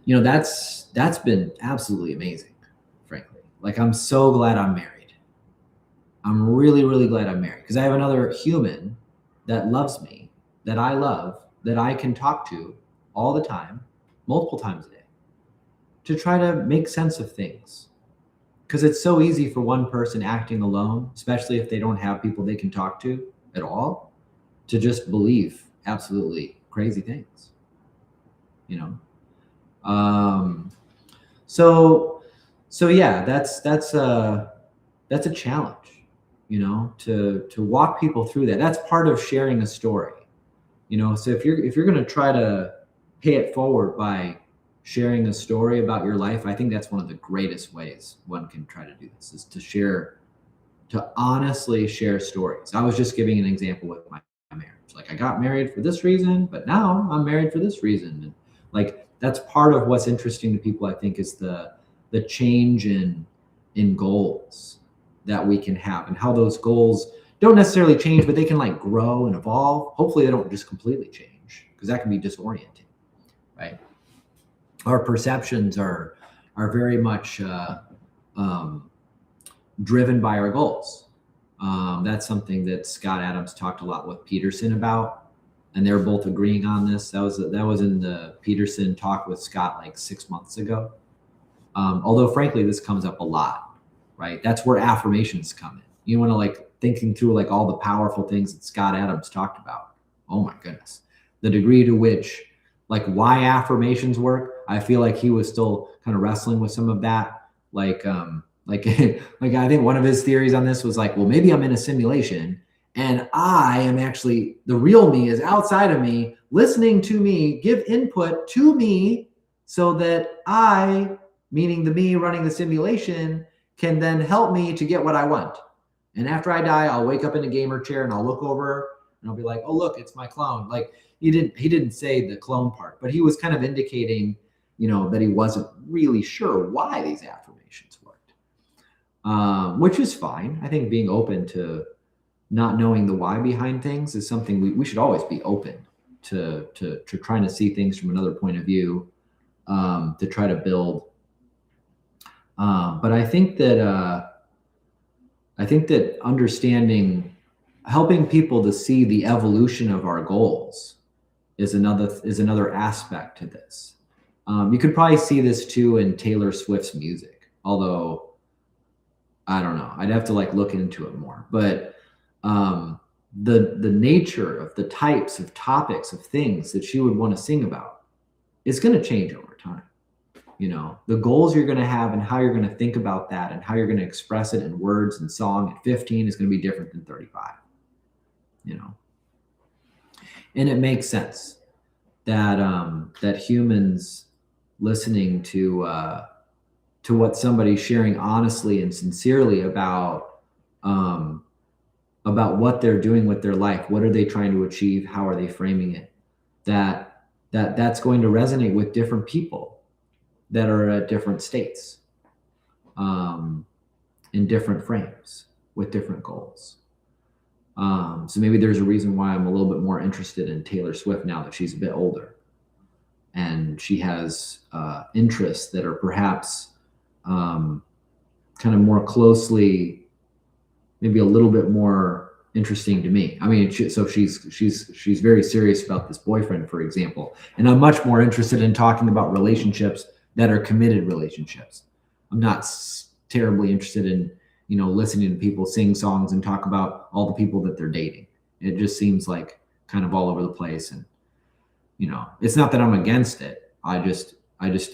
that's been absolutely amazing, frankly. Like I'm so glad I'm married. I'm really, really glad I'm married, because I have another human that loves me, that I love, that I can talk to all the time, multiple times a day, to try to make sense of things. Because it's so easy for one person acting alone, especially if they don't have people they can talk to at all, to just believe absolutely crazy things, So yeah, that's a challenge, to walk people through that. That's part of sharing a story. So if you're going to try to pay it forward by sharing a story about your life, I think that's one of the greatest ways one can try to do this, is to honestly share stories. I was just giving an example with my marriage. Like I got married for this reason, but now I'm married for this reason. And like, that's part of what's interesting to people, I think, is the change in goals that we can have, and how those goals don't necessarily change, but they can like grow and evolve. Hopefully they don't just completely change, because that can be disorienting, right? Our perceptions are very much driven by our goals. That's something that Scott Adams talked a lot with Peterson about, and they're both agreeing on this. That was in the Peterson talk with Scott like 6 months ago. Although frankly, this comes up a lot, right? That's where affirmations come in. You want to like thinking through like all the powerful things that Scott Adams talked about. Oh my goodness. The degree to which like why affirmations work, I feel like he was still kind of wrestling with some of that. Like I think one of his theories on this was like, well, maybe I'm in a simulation and I am actually, the real me is outside of me, listening to me, give input to me, so that I, meaning the me running the simulation, can then help me to get what I want. And after I die, I'll wake up in a gamer chair and I'll look over and I'll be like, oh, look, it's my clone. Like he didn't say the clone part, but he was kind of indicating, that he wasn't really sure why these affirmations worked. which is fine. I think being open to not knowing the why behind things is something we should always be open to trying to see things from another point of view, to try to build. But I think that understanding, helping people to see the evolution of our goals is another aspect to this. You could probably see this too in Taylor Swift's music, although I don't know. I'd have to like look into it more. But the nature of the types of topics of things that she would want to sing about is going to change over time. You know, the goals you're going to have and how you're going to think about that and how you're going to express it in words and song at 15 is going to be different than 35. You know, and it makes sense that that humans listening to what somebody's sharing honestly and sincerely about what they're doing with their life, what are they trying to achieve, how are they framing it, that's going to resonate with different people that are at different states, in different frames with different goals. So maybe there's a reason why I'm a little bit more interested in Taylor Swift now that she's a bit older and she has interests that are perhaps kind of more closely, maybe a little bit more interesting to me. I mean, so she's very serious about this boyfriend, for example, and I'm much more interested in talking about relationships that are committed relationships. I'm not terribly interested in, you know, listening to people sing songs and talk about all the people that they're dating. It just seems like kind of all over the place. And, you know, it's not that I'm against it. I just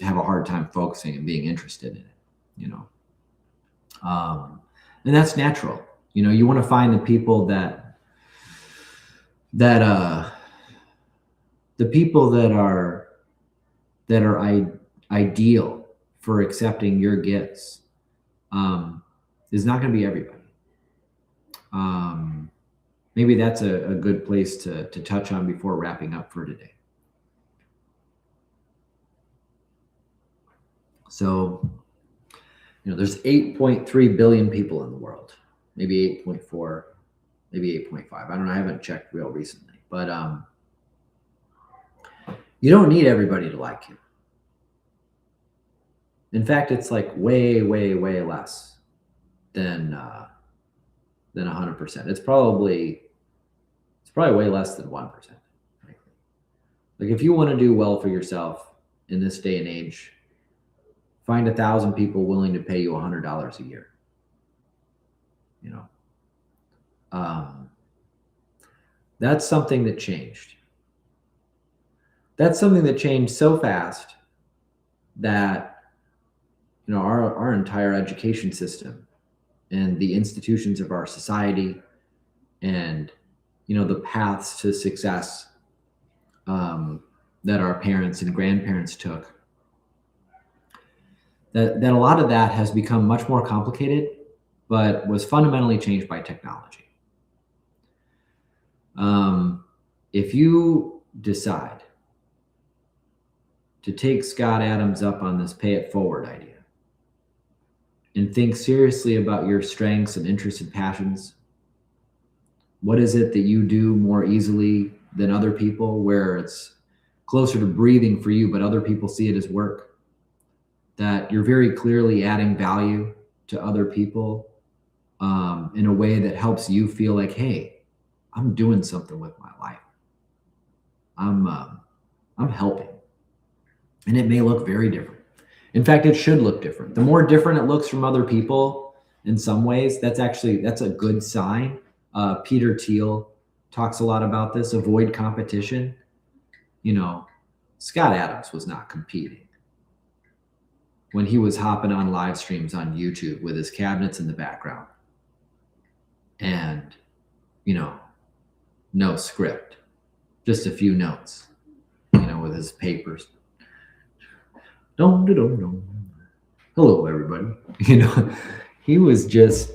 have a hard time focusing and being interested in it, you know. And that's natural. You know, you want to find the people that the people that are ideal for accepting your gifts, is not going to be everybody. Maybe that's a good place to touch on before wrapping up for today. So, you know, there's 8.3 billion people in the world, maybe 8.4, maybe 8.5. I don't know. I haven't checked real recently, but you don't need everybody to like you. In fact, it's like way, way, way less than 100%. It's probably way less than 1%. Like if you want to do well for yourself in this day and age, find 1,000 people willing to pay you $100 a year. You know, that's something that changed. That's something that changed so fast that, you know, our entire education system and the institutions of our society and, you know, the paths to success that our parents and grandparents took, that a lot of that has become much more complicated, but was fundamentally changed by technology. If you decide to take Scott Adams up on this pay it forward idea and think seriously about your strengths and interests and passions, what is it that you do more easily than other people, where it's closer to breathing for you, but other people see it as work, that you're very clearly adding value to other people in a way that helps you feel like, hey, I'm doing something with my life. I'm helping. And it may look very different. In fact, it should look different. The more different it looks from other people in some ways, that's a good sign. Peter Thiel talks a lot about this. Avoid competition. You know, Scott Adams was not competing when he was hopping on live streams on YouTube with his cabinets in the background and, you know, no script, just a few notes, you know, with his papers. Hello, everybody. You know, he was just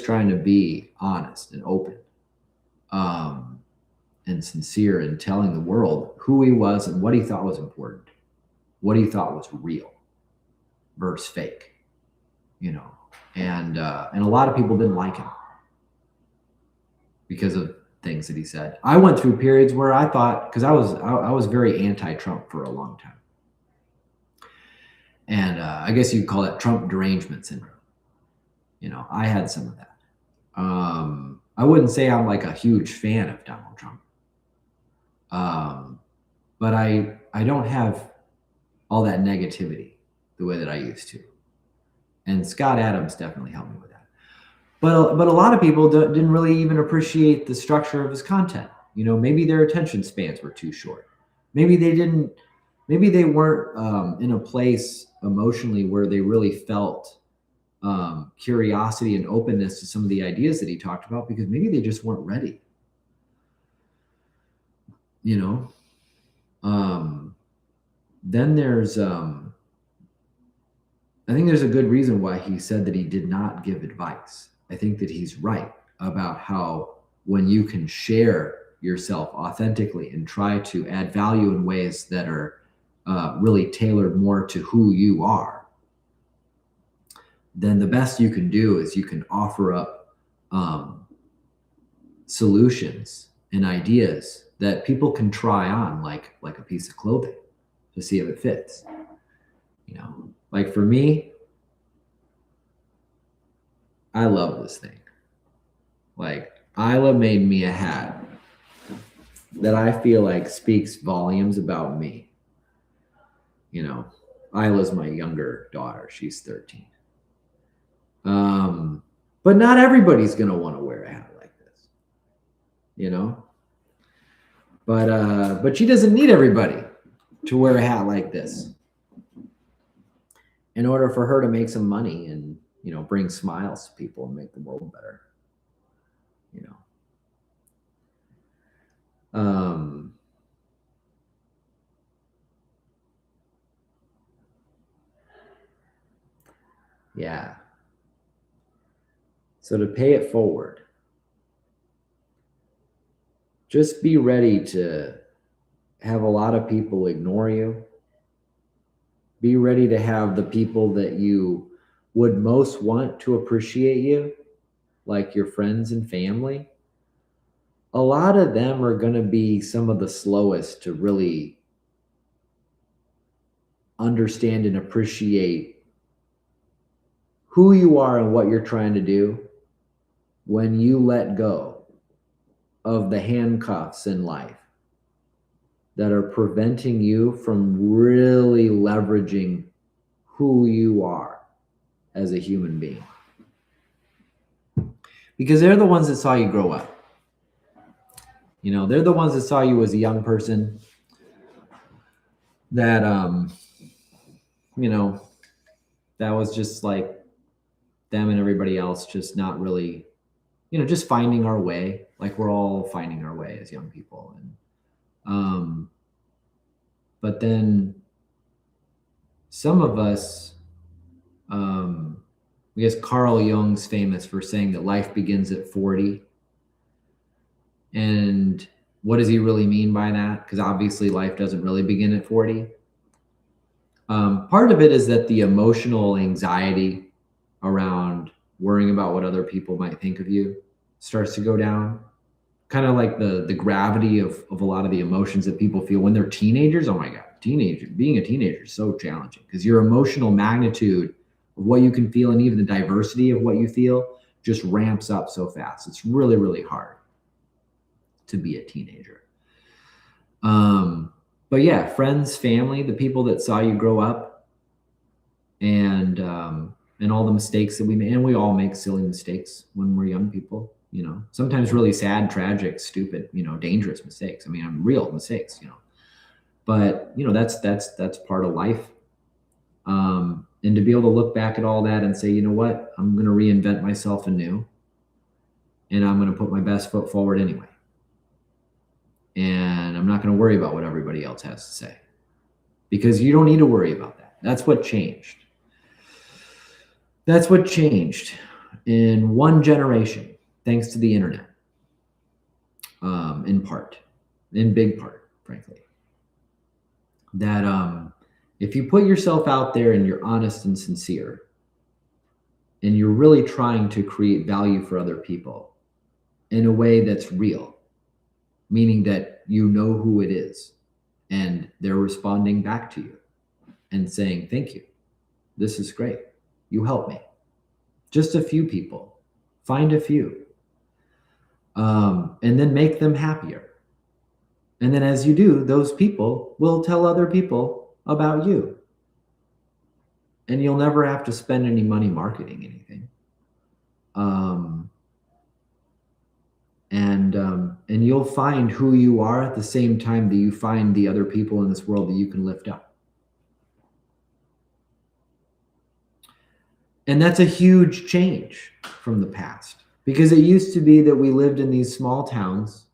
trying to be honest and open, and sincere in telling the world who he was and what he thought was important, what he thought was real versus fake. and a lot of people didn't like him because of things that he said. I went through periods where I thought, because I was very anti-Trump for a long time, and I guess you'd call it Trump derangement syndrome. I had some of that. I wouldn't say I'm like a huge fan of Donald Trump, but I don't have all that negativity the way that I used to. And Scott Adams definitely helped me with that. But a lot of people didn't really even appreciate the structure of his content. Maybe their attention spans were too short. Maybe they weren't in a place emotionally where they really felt curiosity and openness to some of the ideas that he talked about, because maybe they just weren't ready. Then there's I think there's a good reason why he said that he did not give advice. I think that he's right about how when you can share yourself authentically and try to add value in ways that are really tailored more to who you are, then the best you can do is you can offer up solutions and ideas that people can try on like a piece of clothing to see if it fits. Like for me, I love this thing. Like Isla made me a hat that I feel like speaks volumes about me. Isla's my younger daughter. She's 13. But not everybody's going to want to wear a hat like this, but she doesn't need everybody to wear a hat like this in order for her to make some money and, bring smiles to people and make the world better, yeah. So to pay it forward, just be ready to have a lot of people ignore you. Be ready to have the people that you would most want to appreciate you, like your friends and family. A lot of them are going to be some of the slowest to really understand and appreciate who you are and what you're trying to do when you let go of the handcuffs in life that are preventing you from really leveraging who you are as a human being. Because they're the ones that saw you grow up. They're the ones that saw you as a young person that, that was just like them and everybody else just not really, just finding our way. Like we're all finding our way as young people. And, but then some of us, I guess Carl Jung's famous for saying that life begins at 40. And what does he really mean by that? Because obviously life doesn't really begin at 40. Part of it is that the emotional anxiety around worrying about what other people might think of you starts to go down. Kind of like the gravity of a lot of the emotions that people feel when they're teenagers. Oh my God, being a teenager is so challenging because your emotional magnitude of what you can feel and even the diversity of what you feel just ramps up so fast. It's really, really hard to be a teenager. But yeah, friends, family, the people that saw you grow up, and all the mistakes that we made, and we all make silly mistakes when we're young people, sometimes really sad, tragic, stupid, dangerous mistakes. I mean, real mistakes, but that's part of life. And to be able to look back at all that and say, you know what, I'm going to reinvent myself anew, and I'm going to put my best foot forward anyway. And I'm not going to worry about what everybody else has to say, because you don't need to worry about that. That's what changed. That's what changed in one generation, thanks to the internet, in big part, frankly. That if you put yourself out there and you're honest and sincere, and you're really trying to create value for other people in a way that's real, meaning that you know who it is and they're responding back to you and saying, thank you. This is great. You helped me. Just a few people. Find a few. And then make them happier. And then as you do, those people will tell other people about you. And you'll never have to spend any money marketing anything. And you'll find who you are at the same time that you find the other people in this world that you can lift up. And that's a huge change from the past, because it used to be that we lived in these small towns.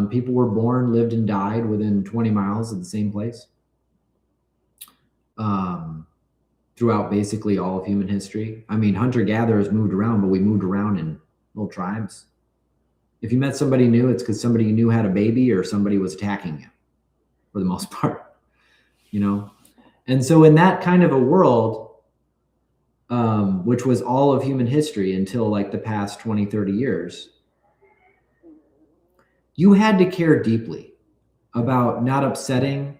People were born, lived, and died within 20 miles of the same place. Throughout basically all of human history. I mean, hunter-gatherers moved around, but we moved around in little tribes. If you met somebody new, it's because somebody you knew had a baby or somebody was attacking you, for the most part, you know? And so in that kind of a world, which was all of human history until like the past 20, 30 years, you had to care deeply about not upsetting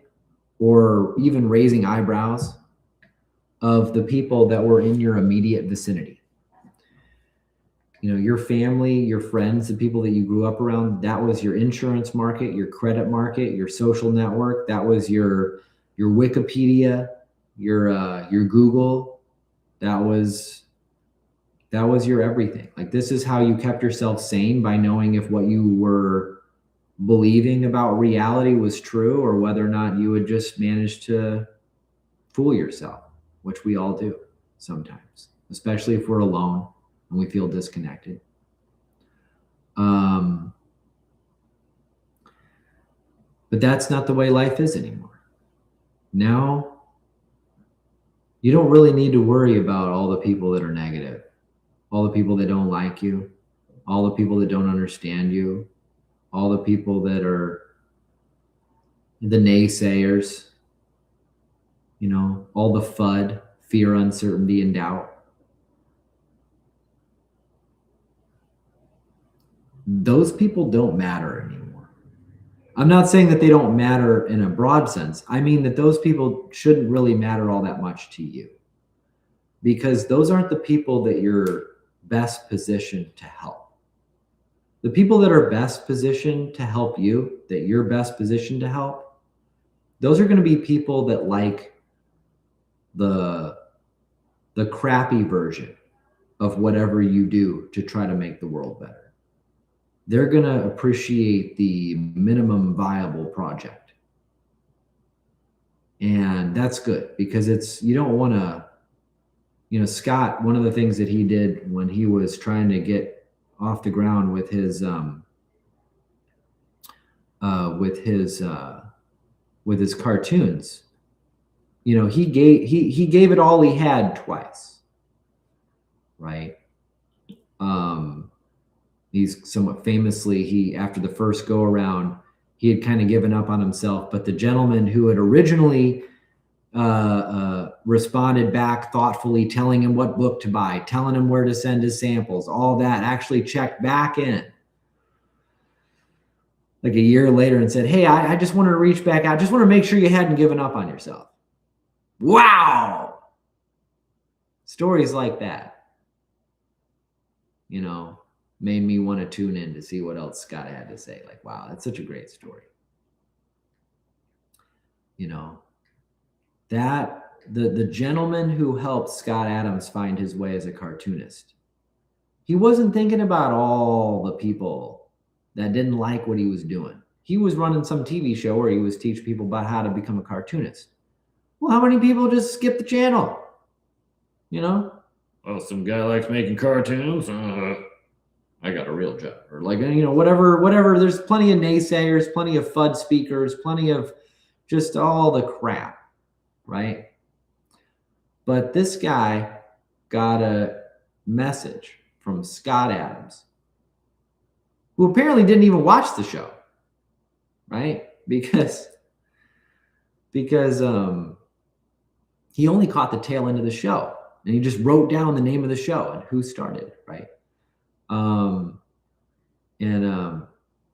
or even raising eyebrows of the people that were in your immediate vicinity. You know, your family, your friends, the people that you grew up around, that was your insurance market, your credit market, your social network. That was your Wikipedia, your Google. That was your everything. Like, this is how you kept yourself sane, by knowing if what you were believing about reality was true, or whether or not you would just manage to fool yourself, which we all do sometimes, especially if we're alone and we feel disconnected. But that's not the way life is anymore. Now, you don't really need to worry about all the people that are negative, all the people that don't like you, all the people that don't understand you, all the people that are the naysayers, you know, all the FUD, fear, uncertainty, and doubt. Those people don't matter anymore. I'm not saying that they don't matter in a broad sense. I mean that those people shouldn't really matter all that much to you, because those aren't the people that you're best positioned to help. The people that are best positioned to help you, that you're best positioned to help, those are going to be people that like the crappy version of whatever you do to try to make the world better. They're going to appreciate the minimum viable project. And that's good, because you don't want to, you know, Scott, one of the things that he did when he was trying to get off the ground with his cartoons, you know, he gave it all he had twice, right? He's somewhat famously, after the first go around, he had kind of given up on himself, but the gentleman who had originally responded back thoughtfully, telling him what book to buy, telling him where to send his samples, all that, actually checked back in like a year later and said, hey, I just wanted to reach back out. Just want to make sure you hadn't given up on yourself. Wow. Stories like that, you know, made me want to tune in to see what else Scott had to say. Like, wow, that's such a great story. You know, that the gentleman who helped Scott Adams find his way as a cartoonist, he wasn't thinking about all the people that didn't like what he was doing. He was running some TV show where he was teaching people about how to become a cartoonist. Well, how many people just skip the channel? You know, oh, some guy likes making cartoons. I got a real job, or like, you know, whatever. There's plenty of naysayers, plenty of FUD speakers, plenty of just all the crap, right? But this guy got a message from Scott Adams, who apparently didn't even watch the show, right? Because he only caught the tail end of the show. And he just wrote down the name of the show and who started, right?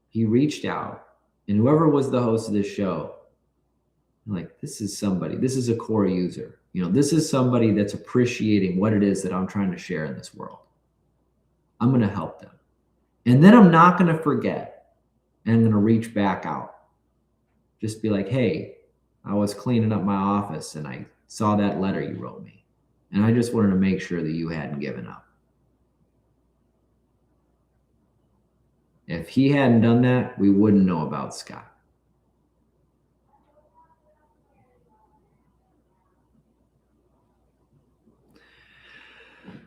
He reached out, and whoever was the host of this show, like, this is somebody, this is a core user. This is somebody that's appreciating what it is that I'm trying to share in this world. I'm going to help them. And then I'm not going to forget, and I'm going to reach back out. Just be like, hey, I was cleaning up my office and I saw that letter you wrote me. And I just wanted to make sure that you hadn't given up. If he hadn't done that, we wouldn't know about Scott.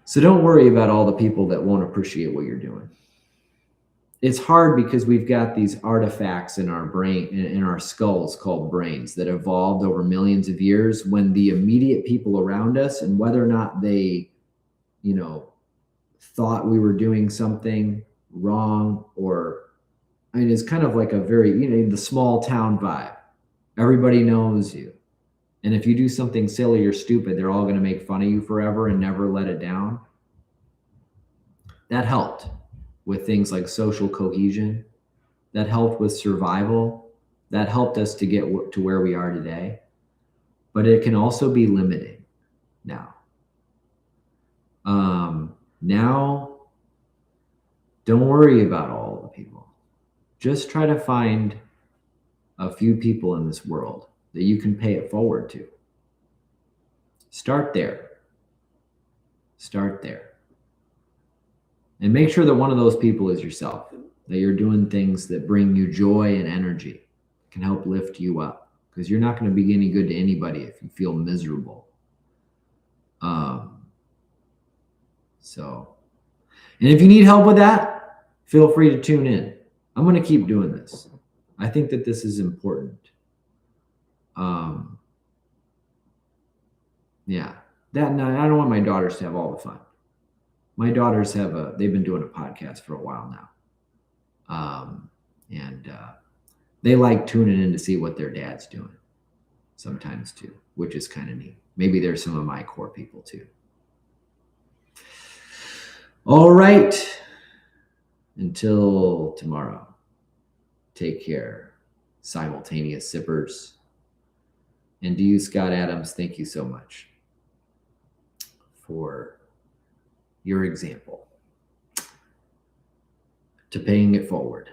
So don't worry about all the people that won't appreciate what you're doing. It's hard because we've got these artifacts in our brain, in our skulls called brains, that evolved over millions of years, when the immediate people around us, and whether or not they, thought we were doing something wrong, or, it's kind of like a very, the small town vibe. Everybody knows you. And if you do something silly or stupid, they're all going to make fun of you forever and never let it down. That helped with things like social cohesion. That helped with survival. That helped us to get to where we are today. But it can also be limiting now. Now, don't worry about all the people. Just try to find a few people in this world that you can pay it forward to. Start there. Start there. And make sure that one of those people is yourself, that you're doing things that bring you joy and energy, can help lift you up, because you're not going to be any good to anybody if you feel miserable. And if you need help with that, feel free to tune in. I'm going to keep doing this. I think that this is important. And I don't want my daughters to have all the fun. My daughters they've been doing a podcast for a while now. They like tuning in to see what their dad's doing sometimes too, which is kind of neat. Maybe there's some of my core people too. All right. Until tomorrow, take care, simultaneous sippers. And to you, Scott Adams, thank you so much for your example to paying it forward.